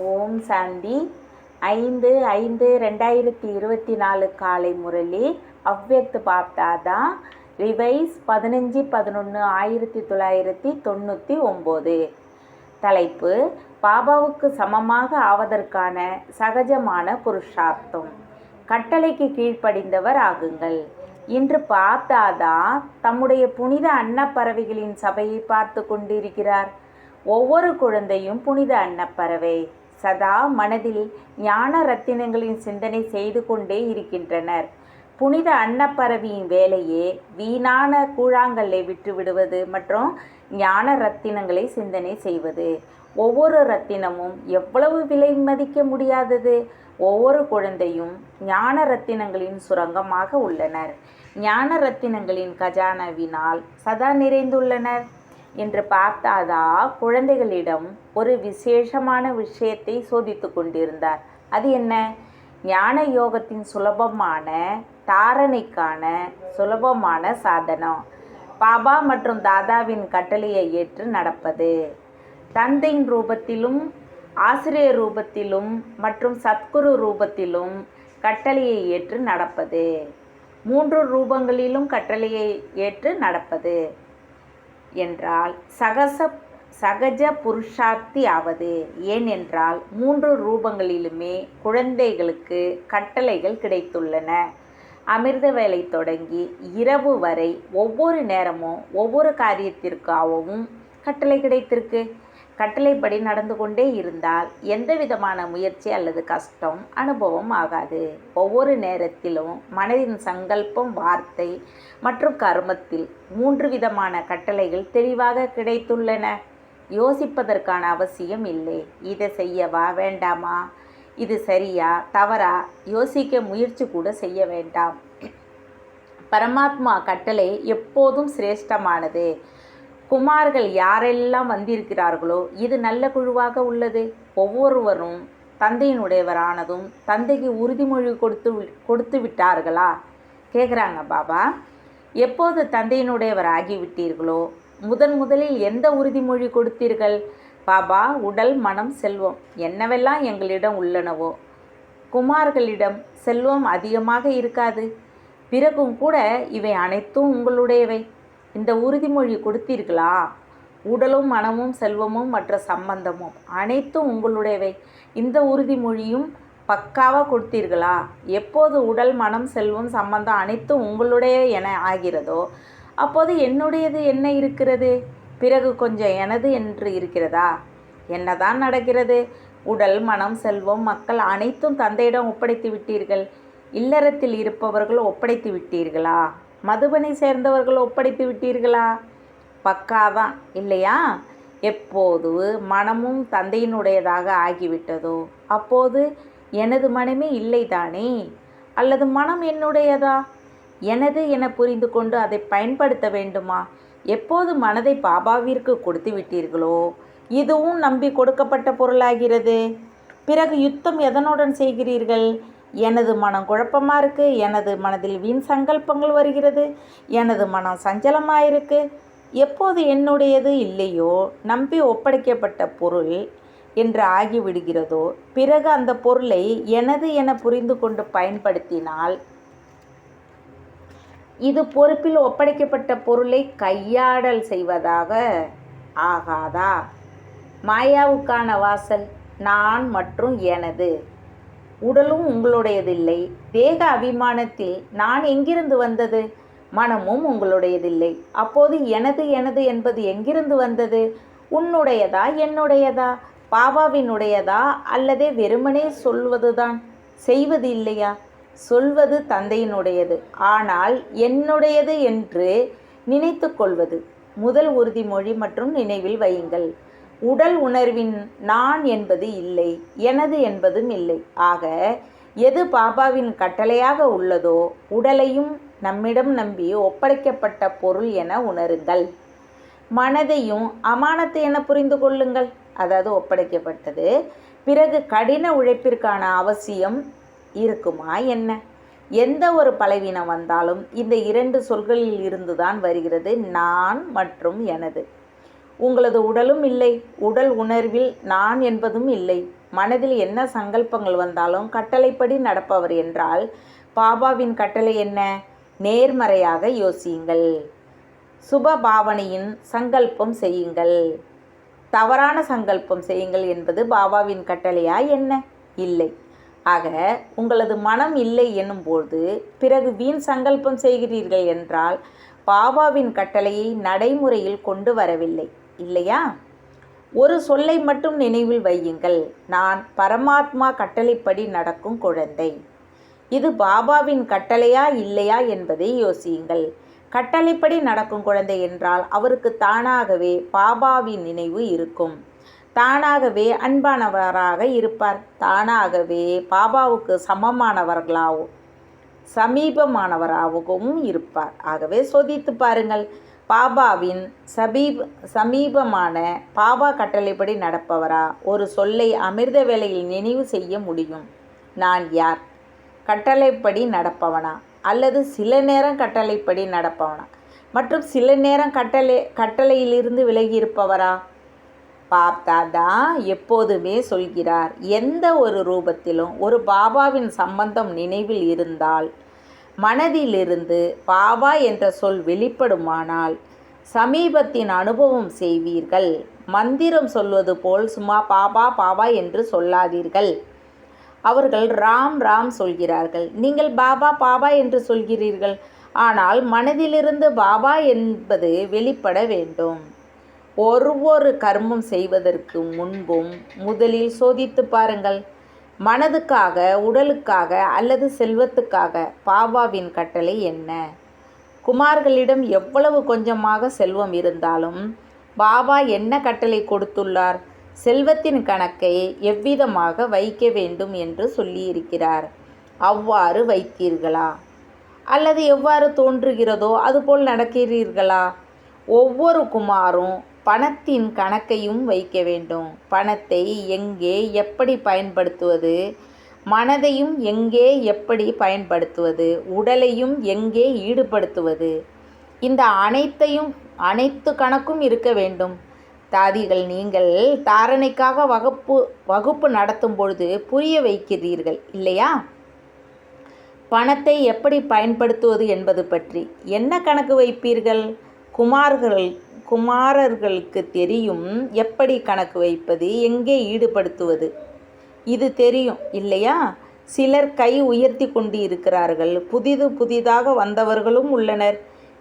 ஓம் சாந்தி. 5/5/2024 காலை முரளி. அவ்யக்த் பாப்தாதா. ரிவைஸ் 15/11/1999. தலைப்பு: பாபாவுக்கு சமமாக ஆவதற்கான சகஜமான புருஷார்த்தம். கட்டளைக்கு கீழ்ப்படிந்தவர் ஆகுங்கள். இன்று பாப்தாதா தம்முடைய புனித அன்னப்பறவைகளின் சபையை பார்த்து கொண்டிருக்கிறார். ஒவ்வொரு குழந்தையும் புனித அன்னப்பறவை. சதா மனதில் ஞான ரத்தினங்களின் சிந்தனை செய்து கொண்டே இருக்கின்றனர். புனித அன்னப்பறவையின் வேலையே வீணான கூழாங்கல்லை விட்டுவிடுவது மற்றும் ஞான ரத்தினங்களை சிந்தனை செய்வது. ஒவ்வொரு ரத்தினமும் எவ்வளவு விலை மதிக்க முடியாதது. ஒவ்வொரு குழந்தையும் ஞான ரத்தினங்களின் சுரங்கமாக உள்ளனர். ஞான ரத்தினங்களின் கஜானாவினால் சதா நிறைந்துள்ளனர். என்று பாப்தாதா குழந்தைகளிடம் ஒரு விசேஷமான விஷயத்தை சோதித்து கொண்டிருந்தார். அது என்ன? ஞான யோகத்தின் சுலபமான தாரணைக்கான சுலபமான சாதனம். பாபா மற்றும் தாதாவின் கட்டளையை ஏற்று நடப்பது. தந்தையின் ரூபத்திலும் ஆசிரியர் ரூபத்திலும் மற்றும் சத்குரு ரூபத்திலும் கட்டளையை ஏற்று நடப்பது. 3 ரூபங்களிலும் கட்டளையை ஏற்று நடப்பது என்றால் சகஜ புருஷார்த்தி ஆவது. ஏனென்றால் 3 ரூபங்களிலுமே குழந்தைகளுக்கு கட்டளைகள் கிடைத்துள்ளன. அமிர்த வேலை தொடங்கி இரவு வரை ஒவ்வொரு நேரமும் ஒவ்வொரு காரியத்திற்காகவும் கட்டளை கிடைத்திருக்கு. கட்டளைப்படி நடந்து கொண்டே இருந்தால் எந்த விதமான முயற்சி அல்லது கஷ்டம் அனுபவம் ஆகாது. ஒவ்வொரு நேரத்திலும் மனதின் சங்கல்பம், வார்த்தை மற்றும் கர்மத்தில் 3 விதமான கட்டளைகள் தெளிவாக கிடைத்துள்ளன. யோசிப்பதற்கான அவசியம் இல்லை. இதை செய்யவா வேண்டாமா, இது சரியா தவறா, யோசிக்க முயற்சி கூட செய்ய வேண்டாம். பரமாத்மா கட்டளை எப்போதும் சிரேஷ்டமானது. குமார்கள் யாரெல்லாம் வந்திருக்கிறார்களோ இது நல்ல குழுவாக உள்ளது. ஒவ்வொருவரும் தந்தையினுடையவரானதும் தந்தைக்கு உறுதிமொழி கொடுத்து விட்டார்களா கேட்குறாங்க பாபா. எப்போது தந்தையினுடையவர் ஆகிவிட்டீர்களோ முதலில் எந்த உறுதிமொழி கொடுத்தீர்கள்? பாபா, உடல், மனம், செல்வம் என்னவெல்லாம் எங்களிடம் உள்ளனவோ. குமார்களிடம் செல்வம் அதிகமாக இருக்காது. பிறகும் கூட இவை அனைத்தும் உங்களுடையவை. இந்த உறுதிமொழி கொடுத்தீர்களா? உடலும் மனமும் செல்வமும் மற்ற சம்பந்தமும் அனைத்தும் உங்களுடையவை. இந்த உறுதிமொழியும் பக்காவாக கொடுத்தீர்களா? எப்போது உடல், மனம், செல்வம், சம்பந்தம் அனைத்தும் உங்களுடைய என ஆகிறதோ அப்போது என்னுடையது என்ன இருக்கிறது? பிறகு கொஞ்சம் எனது என்று இருக்கிறதா? என்னதான் நடக்கிறது? உடல், மனம், செல்வம், மக்கள் அனைத்தும் தந்தையிடம் ஒப்படைத்து விட்டீர்கள். இல்லறத்தில் இருப்பவர்கள் ஒப்படைத்து விட்டீர்களா? மதுபனை சேர்ந்தவர்கள் ஒப்படைத்து விட்டீர்களா? பக்காதான் இல்லையா? எப்போது மனமும் தந்தையினுடையதாக ஆகிவிட்டதோ அப்போது எனது மனமே இல்லைதானே? அல்லது மனம் என்னுடையதா? எனது என புரிந்து கொண்டு அதை பயன்படுத்த வேண்டுமா? எப்போது மனதை பாபாவிற்கு கொடுத்து விட்டீர்களோ இதுவும் நம்பி கொடுக்கப்பட்ட பொருளாகிறது. பிறகு யுத்தம் எதனுடன் செய்கிறீர்கள்? எனது மனம் குழப்பமாக இருக்குது, எனது மனதில் வீண் சங்கல்பங்கள் வருகிறது, எனது மனம் சஞ்சலமாக இருக்குது. எப்போது என்னுடையது இல்லையோ நம்பி ஒப்படைக்கப்பட்ட பொருள் என்று ஆகிவிடுகிறதோ பிறகு அந்த பொருளை எனது என புரிந்து கொண்டு பயன்படுத்தினால் இது பொறுப்பில் ஒப்படைக்கப்பட்ட பொருளை கையாடல் செய்வதாக ஆகாதா? மாயாவுக்கான வாசல் நான் மற்றும் எனது. உடலும் உங்களுடையதில்லை. தேக அபிமானத்தில் நான் எங்கிருந்து வந்தது? மனமும் உங்களுடையதில்லை. அப்போது எனது என்பது எங்கிருந்து வந்தது? உன்னுடையதா, என்னுடையதா, பாபாவினுடையதா அல்லது வெறுமனே சொல்வதுதான், செய்வது இல்லையா? சொல்வது தந்தையினுடையது, ஆனால் என்னுடையது என்று நினைத்து கொள்வது. முதல் உறுதிமொழி மற்றும் நினைவில் வையுங்கள். உடல் உணர்வின் நான் என்பது இல்லை, எனது என்பதும் இல்லை. ஆக எது பாபாவின் கட்டளையாக உள்ளதோ உடலையும் நம்மிடம் நம்பி ஒப்படைக்கப்பட்ட பொருள் என உணருங்கள். மனதையும் அமானத்து என புரிந்து கொள்ளுங்கள். அதாவது ஒப்படைக்கப்பட்டது. பிறகு கடின உழைப்பிற்கான அவசியம் இருக்குமா என்ன? எந்த ஒரு பலவீனம் வந்தாலும் இந்த 2 சொல்களில் இருந்துதான் வருகிறது, நான் மற்றும் எனது. உங்களது உடலும் இல்லை, உடல் உணர்வில் நான் என்பதும் இல்லை. மனதில் என்ன சங்கல்பங்கள் வந்தாலும் கட்டளைப்படி நடப்பவர் என்றால் பாபாவின் கட்டளை என்ன? நேர்மறையாக யோசியுங்கள், சுப பாவனையின் சங்கல்பம் செய்யுங்கள். தவறான சங்கல்பம் செய்யுங்கள் என்பது பாபாவின் கட்டளையா என்ன? இல்லை. ஆக உங்களது மனம் இல்லை என்னும்போது பிறகு வீண் சங்கல்பம் செய்கிறீர்கள் என்றால் பாபாவின் கட்டளையை நடைமுறையில் கொண்டு வரவில்லை, இல்லையா? ஒரு சொல்லை மட்டும் நினைவில் வையுங்கள், நான் பரமாத்மா கட்டளைப்படி நடக்கும் குழந்தை. இது பாபாவின் கட்டளையா இல்லையா என்பதை யோசியுங்கள். கட்டளைப்படி நடக்கும் குழந்தை என்றால் அவருக்கு தானாகவே பாபாவின் நினைவு இருக்கும், தானாகவே அன்பானவராக இருப்பார், தானாகவே பாபாவுக்கு சமீபமானவராகவும் இருப்பார். ஆகவே சோதித்து பாருங்கள், பாபாவின் சமீபமான பாபா கட்டளைப்படி நடப்பவரா? ஒரு சொல்லை அமிர்த வேளையில் நினைவு செய்ய முடியும். நான் யார்? கட்டளைப்படி நடப்பவனா அல்லது சில நேரம் கட்டளைப்படி நடப்பவனா மற்றும் சில நேரம் கட்டளையிலிருந்து விலகி இருப்பவரா? பாப்தாதா எப்போதுமே சொல்கிறார், எந்த ஒரு ரூபத்திலும் ஒரு பாபாவின் சம்பந்தம் நினைவில் இருந்தால், மனதிலிருந்து பாபா என்ற சொல் வெளிப்படுமானால் சமீபத்தின் அனுபவம் செய்வீர்கள். மந்திரம் சொல்வது போல் சும்மா பாபா பாபா என்று சொல்லாதீர்கள். அவர்கள் ராம் ராம் சொல்கிறார்கள், நீங்கள் பாபா பாபா என்று சொல்கிறீர்கள். ஆனால் மனதிலிருந்து பாபா என்பது வெளிப்பட வேண்டும். ஒவ்வொரு கர்மம் செய்வதற்கு முன்பும் முதலில் சோதித்து பாருங்கள், மனதுக்காக, உடலுக்காக அல்லது செல்வத்துக்காக பாபாவின் கட்டளை என்ன? குமார்களிடம் எவ்வளவு கொஞ்சமாக செல்வம் இருந்தாலும் பாபா என்ன கட்டளை கொடுத்துள்ளார்? செல்வத்தின் கணக்கை எவ்விதமாக வைக்க வேண்டும் என்று சொல்லியிருக்கிறார். அவ்வாறு வைத்தீர்களா? அல்லது எவ்வாறு தோன்றுகிறதோ அதுபோல் நடக்கிறீர்களா? ஒவ்வொரு குமாரும் பணத்தின் கணக்கையும் வைக்க வேண்டும். பணத்தை எங்கே எப்படி பயன்படுத்துவது, மனதையும் எங்கே எப்படி பயன்படுத்துவது, உடலையும் எங்கே ஈடுபடுத்துவது, இந்த அனைத்து கணக்கும் இருக்க வேண்டும். தாதிகள், நீங்கள் தாரணைக்காக வகுப்பு நடத்தும் பொழுது புரிய வைக்கிறீர்கள் இல்லையா? பணத்தை எப்படி பயன்படுத்துவது என்பது பற்றி என்ன கணக்கு வைப்பீர்கள்? குமாரர்களுக்கு தெரியும் எப்படி கணக்கு வைப்பது, எங்கே ஈடுபடுத்துவது, இது தெரியும் இல்லையா? சிலர் கை உயர்த்தி கொண்டு இருக்கிறார்கள். புதிதாக வந்தவர்களும் உள்ளனர்.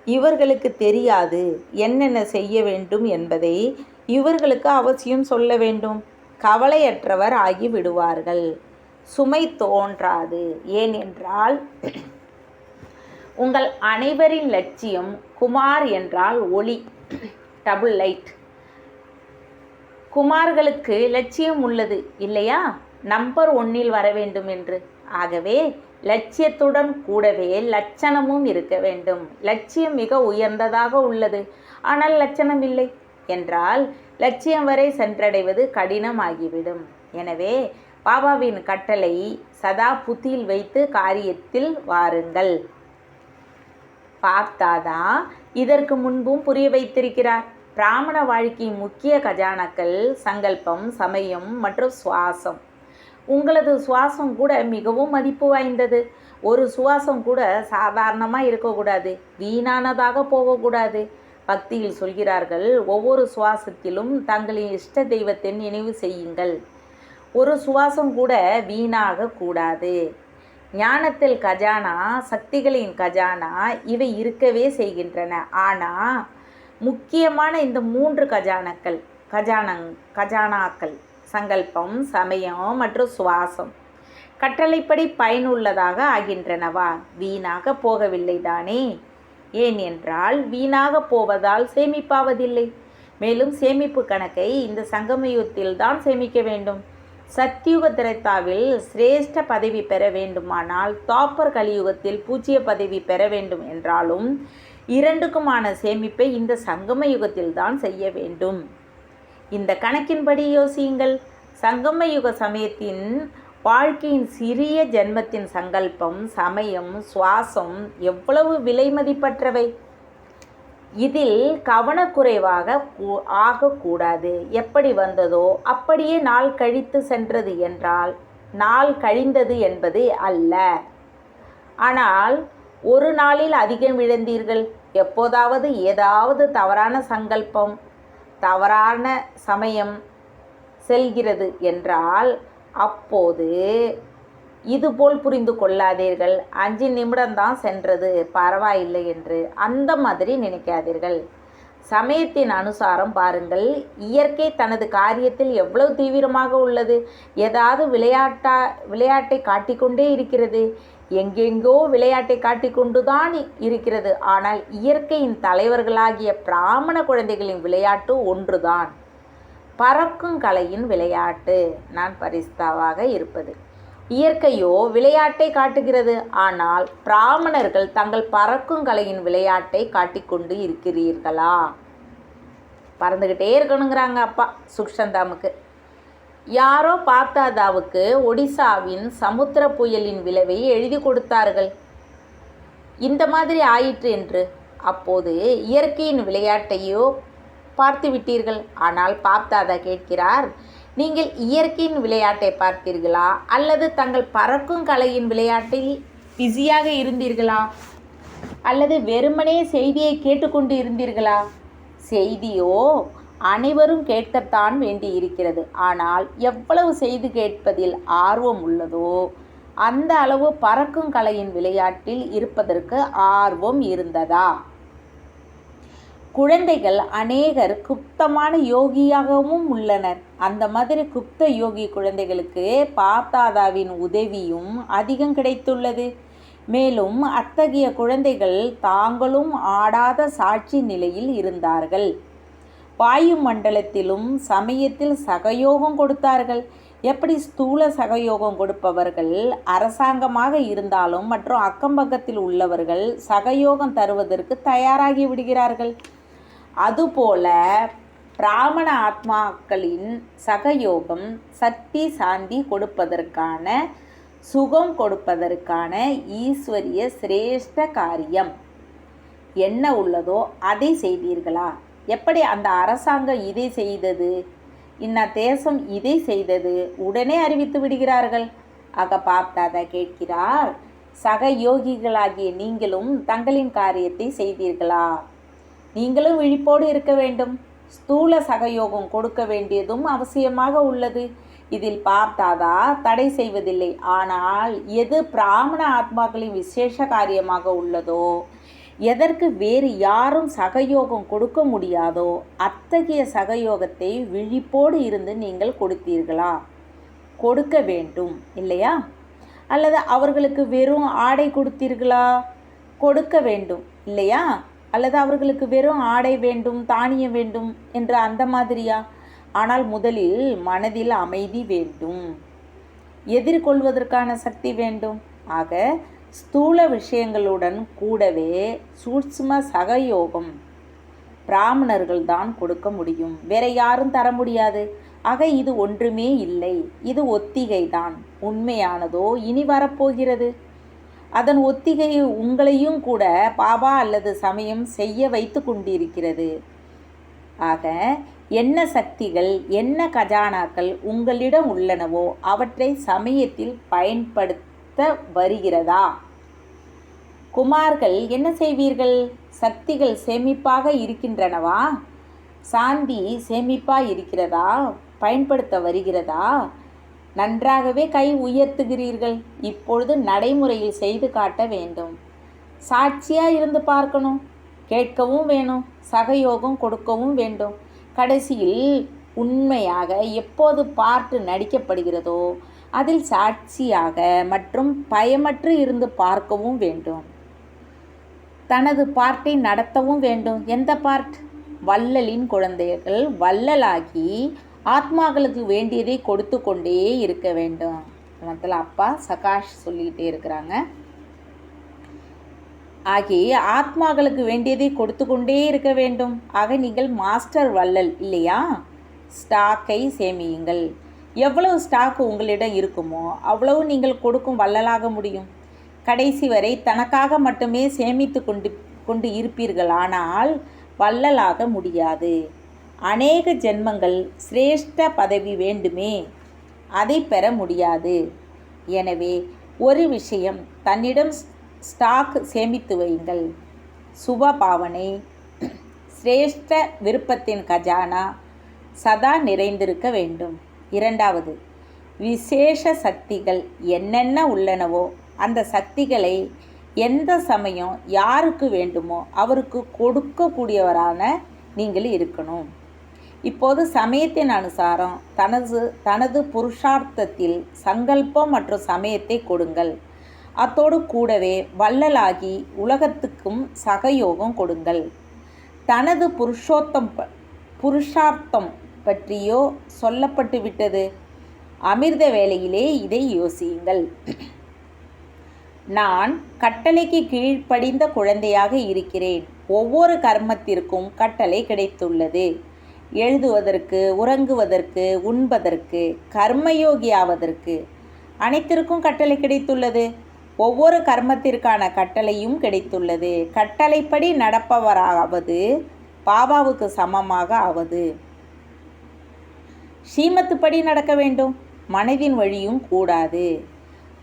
இவர்களுக்கு தெரியாது என்னென்ன செய்ய வேண்டும் என்பதை இவர்களுக்கு அவசியம் சொல்ல வேண்டும். கவலையற்றவர் ஆகி விடுவார்கள். சுமை தோன்றாது. ஏனென்றால் உங்கள் அனைவரின் லட்சியம் குமார் என்றால் ஒளி, டபுள் லைட். குமார்களுக்கு லட்சியம் உள்ளது இல்லையா? நம்பர் 1 வர வேண்டும் என்று. ஆகவே லட்சியத்துடன் கூடவே லட்சணமும் இருக்க வேண்டும். லட்சியம் மிக உயர்ந்ததாக உள்ளது, ஆனால் லட்சணம் இல்லை என்றால் லட்சியம் வரை சென்றடைவது கடினமாகிவிடும். எனவே பாபாவின் கட்டளை சதா புத்தியில் வைத்து காரியத்தில் வாருங்கள். பாப்தாதா இதற்கு முன்பும் புரிய வைத்திருக்கிறார். பிராமண வாழ்க்கையின் முக்கிய கஜானாக்கள் சங்கல்பம், சமயம் மற்றும் சுவாசம். உங்களது சுவாசம் கூட மிகவும் மதிப்பு வாய்ந்தது. ஒரு சுவாசம் கூட சாதாரணமாக இருக்கக்கூடாது, வீணானதாக போகக்கூடாது. பக்தியில் சொல்கிறார்கள், ஒவ்வொரு சுவாசத்திலும் தங்களின் இஷ்ட தெய்வத்தை நினைவு செய்யுங்கள். ஒரு சுவாசம் கூட வீணாக கூடாது. ஞானத்தில் கஜானா, சக்திகளின் கஜானா இவை இருக்கவே செய்கின்றன. ஆனால் முக்கியமான இந்த 3 கஜானாக்கள் சங்கல்பம், சமயம் மற்றும் சுவாசம் கட்டளைப்படி பயனுள்ளதாக ஆகின்றனவா? வீணாக போகவில்லை தானே? ஏன் என்றால் வீணாக போவதால் சேமிப்பாவதில்லை. மேலும் சேமிப்பு கணக்கை இந்த சங்கமயுகத்தில் தான் சேமிக்க வேண்டும். சத்யுக திரேதாவில் சிரேஷ்ட பதவி பெற வேண்டுமானால் தாப்பர் கலியுகத்தில் பூஜ்ய பதவி பெற வேண்டும் என்றாலும் இரண்டுக்குமான சேமிப்பை இந்த சங்கம யுகத்தில் தான் செய்ய வேண்டும். இந்த கணக்கின்படி யோசியுங்கள். சங்கம யுக சமயத்தின் வாழ்க்கையின் சிறிய ஜென்மத்தின் சங்கல்பம், சமயம், சுவாசம் எவ்வளவு விலை மதிப்பற்றவை. இதில் கவனக்குறைவாக ஆகக்கூடாது. எப்படி வந்ததோ அப்படியே நாள் கழித்து சென்றது என்றால் நாள் கழிந்தது என்பது அல்ல. ஆனால் ஒரு நாளில் அதிகம் இழந்தீர்கள், எப்போதாவது ஏதாவது தவறான சங்கல்பம், தவறான சமயம் செல்கிறது என்றால் அப்போது இதுபோல் புரிந்து கொள்ளாதீர்கள். 5 நிமிடம்தான் சென்றது, பரவாயில்லை என்று அந்த மாதிரி நினைக்காதீர்கள். சமயத்தின் அனுசாரம் பாருங்கள். இயற்கை தனது காரியத்தில் எவ்வளவு தீவிரமாக உள்ளது. ஏதாவது விளையாட்டை காட்டிக்கொண்டே இருக்கிறது. எங்கெங்கோ விளையாட்டை காட்டிக்கொண்டுதான் இருக்கிறது. ஆனால் இயற்கையின் தலைவர்களாகிய பிராமண குழந்தைகளின் விளையாட்டு ஒன்றுதான், பறக்கும் கலையின் விளையாட்டு. நான் பரிஸ்தாவாக இருப்பது. இயற்கையோ விளையாட்டை காட்டுகிறது. ஆனால் பிராமணர்கள் தங்கள் பறக்கும் கலையின் விளையாட்டை காட்டிக்கொண்டு இருக்கிறீர்களா? பறந்துக்கிட்டே இருக்கணுங்கிறாங்க அப்பா சுக்ஷந்தாமுக்கு. யாரோ பார்த்தாதாவுக்கு ஒடிசாவின் சமுத்திர புயலின் விளைவை எழுதி கொடுத்தார்கள். இந்த மாதிரி ஆயிற்று என்று. அப்போது இயற்கையின் விளையாட்டையோ பார்த்து விட்டீர்கள். ஆனால் பார்த்தாதா கேட்கிறார், நீங்கள் இயற்கையின் விளையாட்டை பார்த்தீர்களா அல்லது தங்கள் பறக்கும் கலையின் விளையாட்டில் பிஸியாக இருந்தீர்களா அல்லது வெறுமனே செய்தியை கேட்டுக்கொண்டு இருந்தீர்களா? செய்தியோ அனைவரும் கேட்கத்தான் வேண்டி இருக்கிறது. ஆனால் எவ்வளவு செய்தி கேட்பதில் ஆர்வம் உள்ளதோ அந்த அளவு பறக்கும் கலையின் விளையாட்டில் இருப்பதற்கு ஆர்வம் இருந்ததா? குழந்தைகள் அநேகர் குப்தமான யோகியாகவும் உள்ளனர். அந்த மாதிரி குப்த யோகி குழந்தைகளுக்கு பாப்தாதாவின் உதவியும் அதிகம் கிடைத்துள்ளது. மேலும் அத்தகைய குழந்தைகள் தாங்களும் ஆடாத சாட்சி நிலையில் இருந்தார்கள். வாயு மண்டலத்திலும் சமயத்தில் சகயோகம் கொடுத்தார்கள். எப்படி ஸ்தூல சகயோகம் கொடுப்பவர்கள் அரசாங்கமாக இருந்தாலும் மற்றும் அக்கம்பக்கத்தில் உள்ளவர்கள் சகயோகம் தருவதற்கு தயாராகி விடுகிறார்கள், அதுபோல பிராமண ஆத்மாக்களின் சகயோகம் சக்தி சாந்தி கொடுப்பதற்கான, சுகம் கொடுப்பதற்கான ஈஸ்வரிய சிரேஷ்ட காரியம். என்ன உள்ளதோ அதை செய்தீர்களா? எப்படி அந்த அரசாங்கம் இதை செய்தது, இன்ன தேசம் இதை செய்தது உடனே அறிவித்து விடுகிறார்கள். ஆக பாப்தாதா கேட்கிறார், சகயோகிகளாகிய நீங்களும் தங்களின் காரியத்தை செய்தீர்களா? நீங்களும் விழிப்போடு இருக்க வேண்டும். ஸ்தூல சகயோகம் கொடுக்க வேண்டியதும் அவசியமாக உள்ளது. இதில் பாப்தாதா தடை செய்வதில்லை. ஆனால் எது பிராமண ஆத்மாக்களின் விசேஷ காரியமாக உள்ளதோ, எதற்கு வேறு யாரும் சகயோகம் கொடுக்க முடியாதோ அத்தகைய சகயோகத்தை விழிப்போடு இருந்து நீங்கள் கொடுத்தீர்களா? கொடுக்க வேண்டும் இல்லையா? அல்லது அவர்களுக்கு வெறும் ஆடை கொடுத்தீர்களா? கொடுக்க வேண்டும் இல்லையா? அல்லது அவர்களுக்கு வெறும் ஆடை வேண்டும், தானியம் வேண்டும் என்ற அந்த மாதிரியா? ஆனால் முதலில் மனதில் அமைதி வேண்டும், எதிர்கொள்வதற்கான சக்தி வேண்டும். ஆக ஸ்தூல விஷயங்களுடன் கூடவே சூட்சும சகயோகம் பிராமணர்கள் தான் கொடுக்க முடியும், வேற யாரும் தர முடியாது. ஆக இது ஒன்றுமே இல்லை, இது ஒத்திகை தான். உண்மையானதோ இனி வரப்போகிறது. அதன் ஒத்திகை உங்களையும் கூட பாபா அல்லது சமயம் செய்ய வைத்து கொண்டிருக்கிறது. ஆக என்ன சக்திகள், என்ன கஜானாக்கள் உங்களிடம் உள்ளனவோ அவற்றை சமயத்தில் பயன்படுத்த வருகிறதா? குமார்கள் என்ன செய்வீர்கள்? சக்திகள் சேமிப்பாக இருக்கின்றனவா? சாந்தி சேமிப்பாக இருக்கிறதா? பயன்படுத்த வருகிறதா? நன்றாகவே கை உயர்த்துகிறீர்கள். இப்பொழுது நடைமுறையில் செய்து காட்ட வேண்டும். சாட்சியாக இருந்து பார்க்கணும், கேட்கவும் வேணும், சகயோகம் கொடுக்கவும் வேண்டும். கடைசியில் உண்மையாக எப்போது பாட்டு நடிக்கப்படுகிறதோ அதில் சாட்சியாக மற்றும் பயமற்று இருந்து பார்க்கவும் வேண்டும். தனது பார்ட்டை நடத்தவும் வேண்டும். எந்த பார்ட்? வள்ளலின் குழந்தைகள் வள்ளலாகி ஆத்மாக்களுக்கு வேண்டியதை கொடுத்து கொண்டே இருக்க வேண்டும். மத்தில அப்பா சகாஷ் சொல்லிக்கிட்டே இருக்கிறாங்க. ஆகிய ஆத்மாக்களுக்கு வேண்டியதை கொடுத்து கொண்டே இருக்க வேண்டும். ஆக நீங்கள் மாஸ்டர் வள்ளல் இல்லையா? ஸ்டாக்கை சேமியுங்கள். எவ்வளவு ஸ்டாக் உங்களிடம் இருக்குமோ அவ்வளவு நீங்கள் கொடுக்கும் வள்ளலாக முடியும். கடைசி வரை தனக்காக மட்டுமே சேமித்து கொண்டு இருப்பீர்கள். ஆனால் வள்ளலாக முடியாது. அநேக ஜென்மங்கள் சிரேஷ்ட பதவி வேண்டுமே, அதை பெற முடியாது. எனவே ஒரு விஷயம், தன்னிடம் ஸ்டாக் சேமித்து வையுங்கள். சுப பாவனை, சிரேஷ்ட விருப்பத்தின் கஜானா சதா நிறைந்திருக்க வேண்டும். இரண்டாவது, விசேஷ சக்திகள் என்னென்ன உள்ளனவோ அந்த சக்திகளை எந்த சமயம் யாருக்கு வேண்டுமோ அவருக்கு கொடுக்கக்கூடியவரான நீங்கள் இருக்கணும். இப்போது சமயத்தின் அனுசாரம் தனது புருஷார்த்தத்தில் சங்கல்பம் மற்றும் சமயத்தை கொடுங்கள். அத்தோடு கூடவே வள்ளலாகி உலகத்துக்கும் சகயோகம் கொடுங்கள். தனது புருஷார்த்தம் பற்றியோ சொல்லப்பட்டு விட்டது. அமிர்த வேளையிலே இதை யோசியுங்கள். நான் கட்டளைக்கு கீழ்ப்படிந்த குழந்தையாக இருக்கிறேன். ஒவ்வொரு கர்மத்திற்கும் கட்டளை கிடைத்துள்ளது. எழுதுவதற்கு, உறங்குவதற்கு, உண்பதற்கு, கர்மயோகியாவதற்கு அனைத்திற்கும் கட்டளை கிடைத்துள்ளது. ஒவ்வொரு கர்மத்திற்கான கட்டளையும் கிடைத்துள்ளது. கட்டளைப்படி நடப்பவராவது பாபாவுக்கு சமமாக ஆவது. ஸ்ரீமத்துப்படி நடக்க வேண்டும். மனதின் வழியும் கூடாது,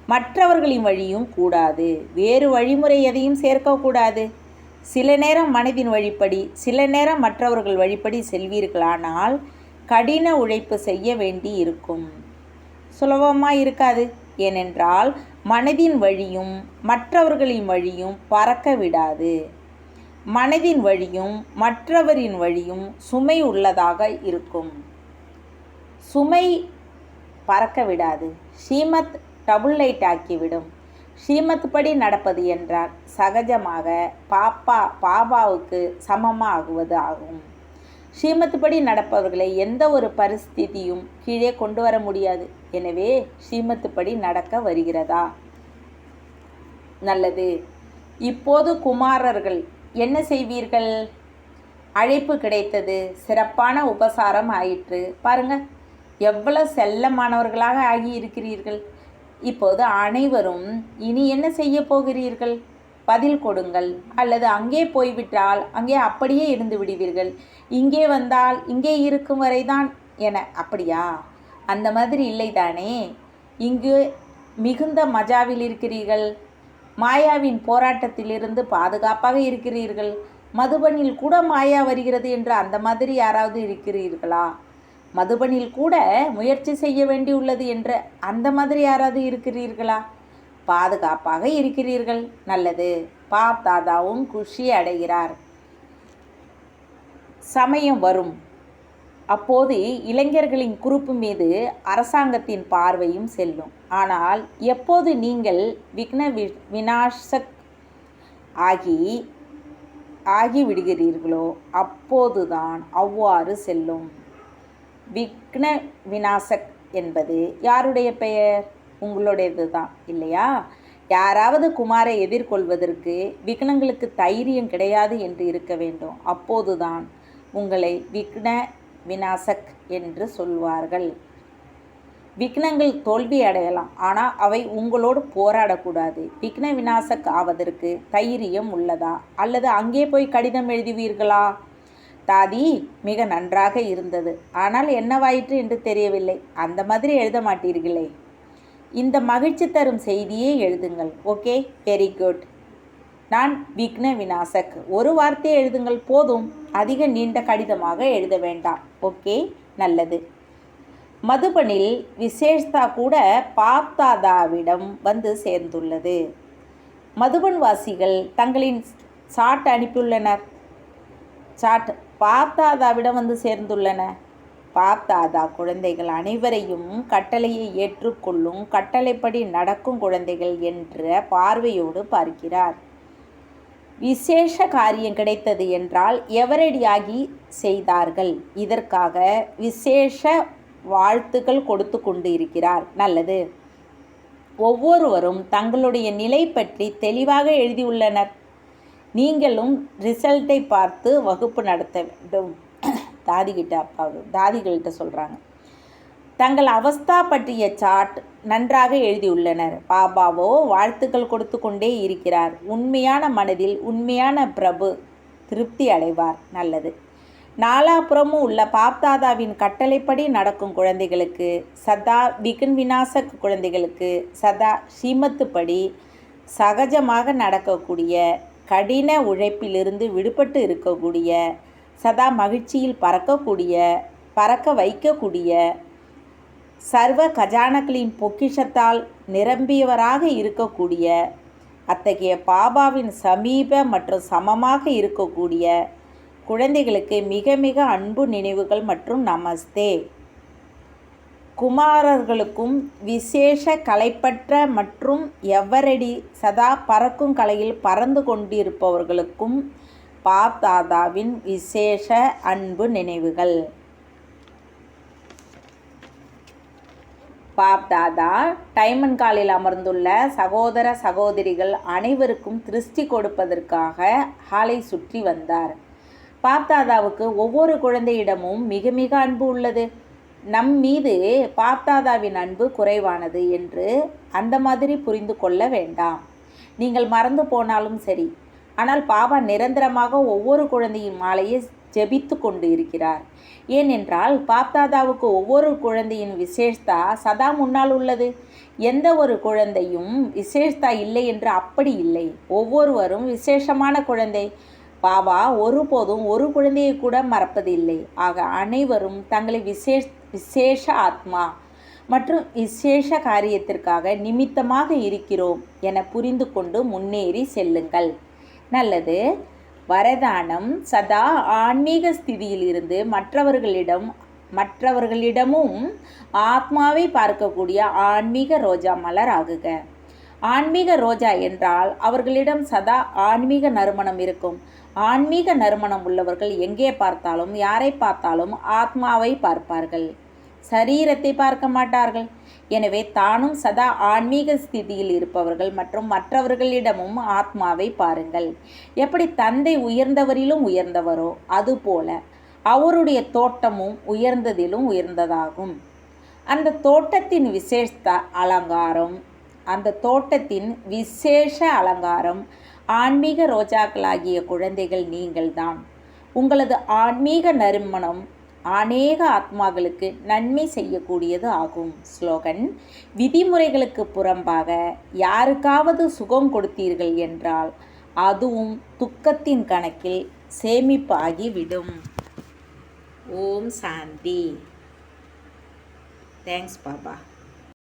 மற்றவர்களின் வழியும் கூடாது. வேறு வழிமுறை எதையும் சேர்க்கக்கூடாது. சில நேரம் மனதின் வழிப்படி, சில நேரம் மற்றவர்கள் வழிப்படி செல்வீர்களானால் கடின உழைப்பு செய்ய வேண்டி இருக்கும். சுலபமாக இருக்காது. ஏனென்றால் மனதின் வழியும் மற்றவர்களின் வழியும் பறக்க விடாது. மனதின் வழியும் மற்றவரின் வழியும் சுமை உள்ளதாக இருக்கும். சுமை பறக்க விடாது. ஸ்ரீமத் டபுள் லைட் ஆக்கிவிடும். ஸ்ரீமத் படி நடப்பது என்றால் சகஜமாக பாபாவுக்கு சமமாகுவது ஆகும். ஸ்ரீமத் படி நடப்பவர்களை எந்த ஒரு பரிஸ்திதியும் கீழே கொண்டு வர முடியாது. எனவே ஸ்ரீமத் படி நடக்க வருகிறதா? நல்லது. இப்போது குமாரர்கள் என்ன செய்வீர்கள்? அழைப்பு கிடைத்தது, சிறப்பான உபசாரம் ஆயிற்று. பாருங்க, எவ்வளவு செல்லமானவர்களாக ஆகி இருக்கிறீர்கள். இப்போது அனைவரும் இனி என்ன செய்ய போகிறீர்கள்? பதில் கொடுங்கள். அல்லது அங்கே போய்விட்டால் அங்கே அப்படியே இருந்து விடுவீர்கள். இங்கே வந்தால் இங்கே இருக்கும் வரைதான் என. அப்படியா? அந்த மாதிரி இல்லை தானே. இங்கு மிகுந்த மஜாவில் இருக்கிறீர்கள். மாயாவின் போராட்டத்திலிருந்து பாதுகாப்பாக இருக்கிறீர்கள். மதுபனில் கூட மாயா வருகிறது என்று அந்த மாதிரி யாராவது இருக்கிறீர்களா? மதுபனில் கூட முயற்சி செய்ய வேண்டியுள்ளது என்ற அந்த மாதிரி யாராவது இருக்கிறீர்களா? பாதுகாப்பாக இருக்கிறீர்கள். நல்லது. பாப் தாதாவும் குஷி அடைகிறார். சமயம் வரும். அப்போது இளைஞர்களின் குரூப்பு மீது அரசாங்கத்தின் பார்வையும் செல்லும். ஆனால் எப்போது நீங்கள் விக்ன விநாசக் ஆகி விடுகிறீர்களோ அப்போதுதான் அவ்வாறு செல்லும். விக்ன விநாசக் என்பது யாருடைய பெயர்? உங்களுடையது தான் இல்லையா? யாராவது குமாரை எதிர்கொள்வதற்கு விக்னங்களுக்கு தைரியம் கிடையாது என்று இருக்க வேண்டும். அப்போதுதான் உங்களை விக்ன விநாசக் என்று சொல்வார்கள். விக்னங்கள் தோல்வி அடையலாம், ஆனால் அவை உங்களோடு போராடக்கூடாது. விக்ன விநாசக் ஆவதற்கு தைரியம் உள்ளதா? அல்லது அங்கே போய் கடிதம் எழுதுவீர்களா? தாதி, மிக நன்றாக இருந்தது, ஆனால் என்னவாயிற்று என்று தெரியவில்லை. அந்த மாதிரி எழுத மாட்டீர்களே. இந்த மகிழ்ச்சி தரும் செய்தியே எழுதுங்கள். Okay, very good. நான் விக்ன விநாசக். ஒரு வார்த்தையை எழுதுங்கள் போதும். அதிக நீண்ட கடிதமாக எழுத வேண்டாம். ஓகே, நல்லது. மதுபனில் விசேஷ்தா கூட பாப்தாதாவிடம் வந்து சேர்ந்துள்ளது. மதுபன் வாசிகள் தங்களின் சாட் அனுப்பியுள்ளனர். சாட் பாப்தாதாவிடம் வந்து சேர்ந்துள்ளன. பாப்தாதா குழந்தைகள் அனைவரையும் கட்டளையை ஏற்றுக்கொள்ளும், கட்டளைப்படி நடக்கும் குழந்தைகள் என்ற பார்வையோடு பார்க்கிறார். விசேஷ காரியம் கிடைத்தது என்றால் எவரடியாகி செய்தார்கள். இதற்காக விசேஷ வாழ்த்துக்கள் கொடுத்து கொண்டு இருக்கிறார். நல்லது. ஒவ்வொருவரும் தங்களுடைய நிலை பற்றி தெளிவாக எழுதியுள்ளனர். நீங்களும் ரிசல்ட்டை பார்த்து வகுப்பு நடத்த வேண்டும். தாதிகள்கிட்ட சொல்கிறாங்க. தங்கள் அவஸ்தா பற்றிய சாட் நன்றாக எழுதியுள்ளனர். பாபாவோ வாழ்த்துக்கள் கொடுத்து கொண்டே இருக்கிறார். உண்மையான மனதில் உண்மையான பிரபு திருப்தி அடைவார். நல்லது. நாலாபுறமும் உள்ள பாப்தாதாவின் கட்டளைப்படி நடக்கும் குழந்தைகளுக்கு, சதா விகன் விநாசக் குழந்தைகளுக்கு, சதா ஸ்ரீமத்துப்படி சகஜமாக நடக்கக்கூடிய, கடின உழைப்பிலிருந்து விடுபட்டு இருக்கக்கூடிய, சதா மகிழ்ச்சியில் பறக்க வைக்கக்கூடிய, சர்வ கஜானக்களின் பொக்கிஷத்தால் நிரம்பியவராக இருக்கக்கூடிய, அத்தகைய பாபாவின் சமீப மற்றும் சமமாக இருக்கக்கூடிய குழந்தைகளுக்கு மிக மிக அன்பு நினைவுகள் மற்றும் நமஸ்தே. குமாரர்களுக்கும் விசேஷ கலைப்பற்ற மற்றும் எவ்வரடி சதா பறக்கும் கலையில் பறந்து கொண்டிருப்பவர்களுக்கும் பாப்தாதாவின் விசேஷ அன்பு நினைவுகள். பாப்தாதா டைமண்ட் காலில் அமர்ந்துள்ள சகோதர சகோதரிகள் அனைவருக்கும் திருஷ்டி கொடுப்பதற்காக ஹாலை சுற்றி வந்தார். பாப்தாதாவுக்கு ஒவ்வொரு குழந்தையிடமும் மிக மிக அன்பு உள்ளது. நம் மீது பாப்தாதாவின் அன்பு குறைவானது என்று அந்த மாதிரி புரிந்து கொள்ள வேண்டாம். நீங்கள் மறந்து போனாலும் சரி. ஆனால் பாபா நிரந்தரமாக ஒவ்வொரு குழந்தையின் மாலையை ஜெபித்து கொண்டு இருக்கிறார். ஏனென்றால் பாப்தாதாவுக்கு ஒவ்வொரு குழந்தையின் விசேஷத்தா சதா முன்னால் உள்ளது. எந்த ஒரு குழந்தையும் விசேஷத்தா இல்லை என்று அப்படி இல்லை. ஒவ்வொருவரும் விசேஷமான குழந்தை. பாபா ஒருபோதும் ஒரு குழந்தையை கூட மறப்பதில்லை. ஆக அனைவரும் தங்களை விசேஷ ஆத்மா மற்றும் விசேஷ காரியத்திற்காக நிமித்தமாக இருக்கிறோம் என புரிந்து கொண்டு முன்னேறி செல்லுங்கள். நல்லது. வரதானம் சதா ஆன்மீக ஸ்திதியில் இருந்து மற்றவர்களிடமும் ஆத்மாவை பார்க்கக்கூடிய ஆன்மீக ரோஜா மலர் ஆகுக. ஆன்மீக ரோஜா என்றால் அவர்களிடம் சதா ஆன்மீக நறுமணம் இருக்கும். ஆன்மீக நறுமணம் உள்ளவர்கள் எங்கே பார்த்தாலும் யாரை பார்த்தாலும் ஆத்மாவை பார்ப்பார்கள், சரீரத்தை பார்க்க மாட்டார்கள். எனவே தானும் சதா ஆன்மீக ஸ்திதியில் இருப்பவர்கள் மற்றும் மற்றவர்களிடமும் ஆத்மாவை பாருங்கள். எப்படி தந்தை உயர்ந்தவரிலும் உயர்ந்தவரோ அதுபோல அவருடைய தோட்டமும் உயர்ந்ததிலும் உயர்ந்ததாகும். அந்த தோட்டத்தின் விசேஷ அலங்காரம் ஆன்மீக ரோஜாக்களாகிய குழந்தைகள் நீங்கள்தான். உங்களது ஆன்மீக நறுமணம் அநேக ஆத்மாக்களுக்கு நன்மை செய்யக்கூடியது ஆகும். ஸ்லோகன்: விதிமுறைகளுக்கு புறம்பாக யாருக்காவது சுகம் கொடுத்தீர்கள் என்றால் அதுவும் துக்கத்தின் கணக்கில் சேமிப்பாகிவிடும். ஓம் சாந்தி. தேங்க்ஸ் பாபா.